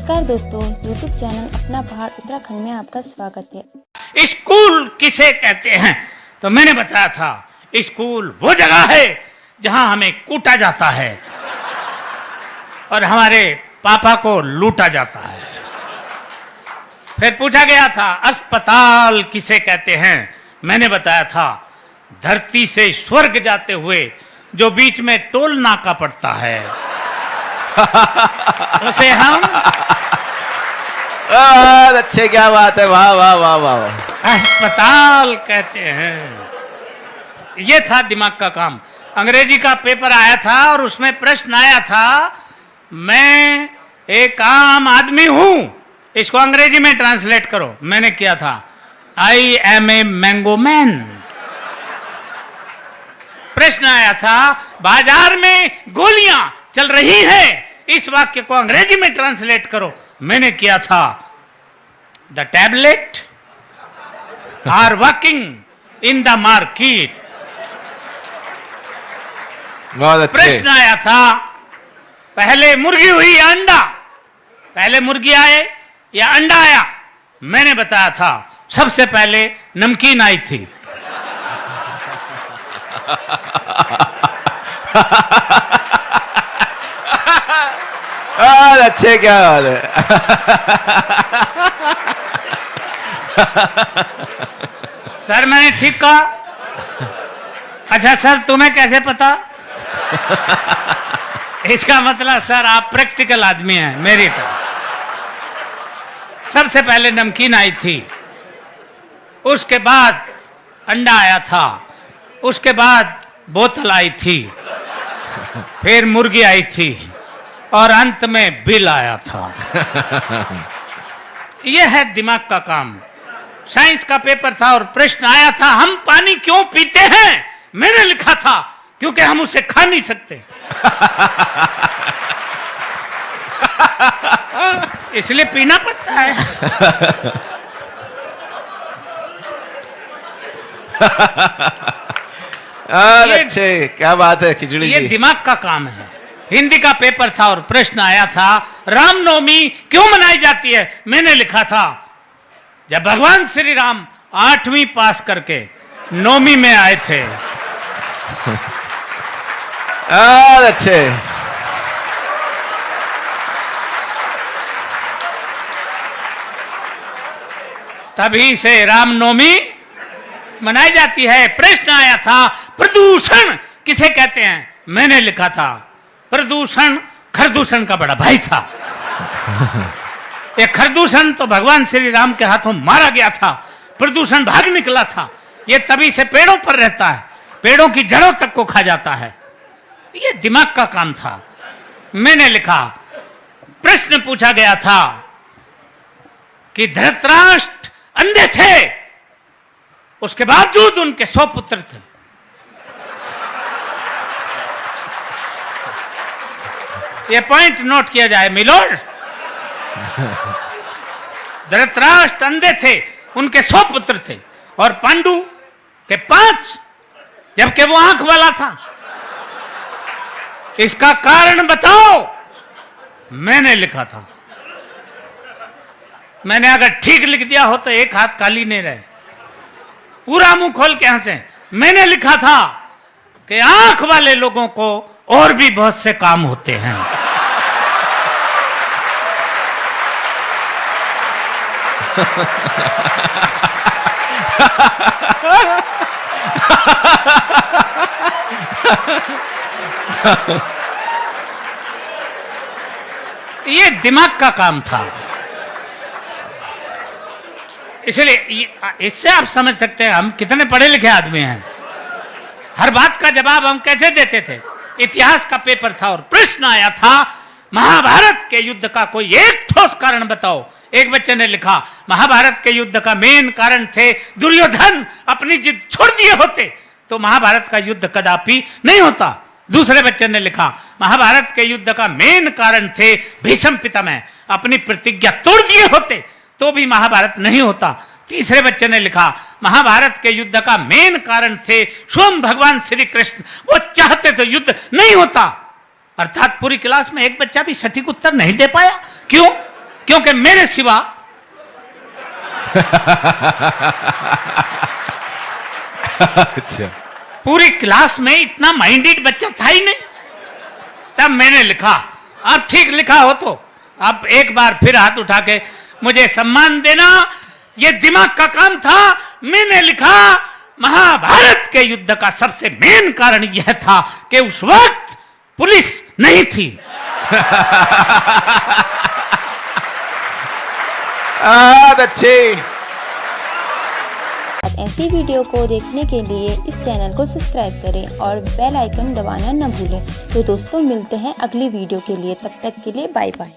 नमस्कार दोस्तों, YouTube channel अपना पहाड़ उत्तराखंड में आपका स्वागत है। स्कूल किसे कहते हैं? तो मैंने बताया था स्कूल वो जगह है जहां हमें कूटा जाता है और हमारे पापा को लूटा जाता है। फिर पूछा गया था अस्पताल किसे कहते हैं? मैंने बताया था धरती से स्वर्ग जाते हुए जो बीच में टोल नाका पड़ता है उसे हम अच्छे, क्या बात है, वाह वाह वाह वाह। अस्पताल कहते हैं। ये था दिमाग का काम। अंग्रेजी का पेपर आया था और उसमें प्रश्न आया था मैं एक आम आदमी हूं, इसको अंग्रेजी में ट्रांसलेट करो। मैंने किया था I am a mango man. प्रश्न आया था बाजार में गोलियां चल रही हैं, इस वाक्य को अंग्रेजी में ट्रांसलेट करो। मैंने किया था the tablet are working in the market. बहुत अच्छे। प्रश्न आया था पहले मुर्गी हुई या अंडा? पहले मुर्गी आए या अंडा आया? मैंने बताया था सबसे पहले नमकीन आई थी। अच्छे, क्या बात है। सर मैंने ठीक कहा? अच्छा सर तुम्हें कैसे पता? इसका मतलब सर आप प्रैक्टिकल आदमी हैं मेरी तरह। सबसे पहले नमकीन आई थी, उसके बाद अंडा आया था, उसके बाद बोतल आई थी, फिर मुर्गी आई थी और अंत में बिल आया था। यह है दिमाग का काम। साइंस का पेपर था और प्रश्न आया था हम पानी क्यों पीते हैं? मैंने लिखा था क्योंकि हम उसे खा नहीं सकते इसलिए पीना पड़ता है। अच्छे, क्या बात है खिचड़ी ये जी। दिमाग का काम है। हिंदी का पेपर था और प्रश्न आया था रामनवमी क्यों मनाई जाती है? मैंने लिखा था जब भगवान श्री राम 8वीं पास करके 9वीं में आए थे। अच्छे। तभी से रामनवमी मनाई जाती है। प्रश्न आया था प्रदूषण किसे कहते हैं? मैंने लिखा था प्रदूषण खरदूषण का बड़ा भाई था। ये खरदूषण तो भगवान श्री राम के हाथों मारा गया था, प्रदूषण भाग निकला था। ये तभी से पेड़ों पर रहता है, पेड़ों की जड़ों तक को खा जाता है। ये दिमाग का काम था। मैंने लिखा प्रश्न पूछा गया था कि धृतराष्ट्र अंधे थे, उसके बावजूद उनके 100 पुत्र थे। ये पॉइंट नोट किया जाए मिलोड। धृतराष्ट्र अंधे थे, उनके 100 पुत्र थे और पांडु के 5, जबकि वो आंख वाला था। इसका कारण बताओ। मैंने लिखा था। मैंने अगर ठीक लिख दिया हो तो एक हाथ खाली नहीं रहे। पूरा मुंह खोल के हंसे। मैंने लिखा था कि आंख वाले लोगों को और भी बहुत से काम होते हैं। ये दिमाग का काम था। इसलिए इससे आप समझ सकते हैं हम कितने पढ़े लिखे आदमी हैं। हर बात का जवाब हम कैसे देते थे। इतिहास का पेपर था और प्रश्न आया था महाभारत के युद्ध का कोई एक ठोस कारण बताओ। एक बच्चे ने लिखा महाभारत के युद्ध का मेन कारण थे दुर्योधन अपनी जिद छोड़ दिए होते तो महाभारत का युद्ध कदापि नहीं होता। दूसरे बच्चे ने लिखा महाभारत के युद्ध का मेन कारण थे भीष्म पितामह, अपनी प्रतिज्ञा तोड़ दिए होते तो भी महाभारत नहीं होता। तीसरे बच्चे ने लिखा महाभारत के युद्ध का मेन कारण थे स्वयं भगवान श्री कृष्ण, वो चाहते तो युद्ध नहीं होता। अर्थात पूरी क्लास में एक बच्चा भी सटीक उत्तर नहीं दे पाया। क्यों? क्योंकि मेरे सिवा अच्छा, पूरी क्लास में इतना माइंडेड बच्चा था ही नहीं। तब मैंने लिखा, अब ठीक लिखा हो तो अब एक बार फिर हाथ उठा के मुझे सम्मान देना, ये दिमाग का काम था। मैंने लिखा, महाभारत के युद्ध का सबसे मेन कारण यह था कि उस वक्त पुलिस नहीं थी। बहुत अच्छे। ऐसी वीडियो को देखने के लिए इस चैनल को सब्सक्राइब करें और बेल आइकन दबाना न भूलें। तो दोस्तों मिलते हैं अगली वीडियो के लिए, तब तक के लिए बाय बाय।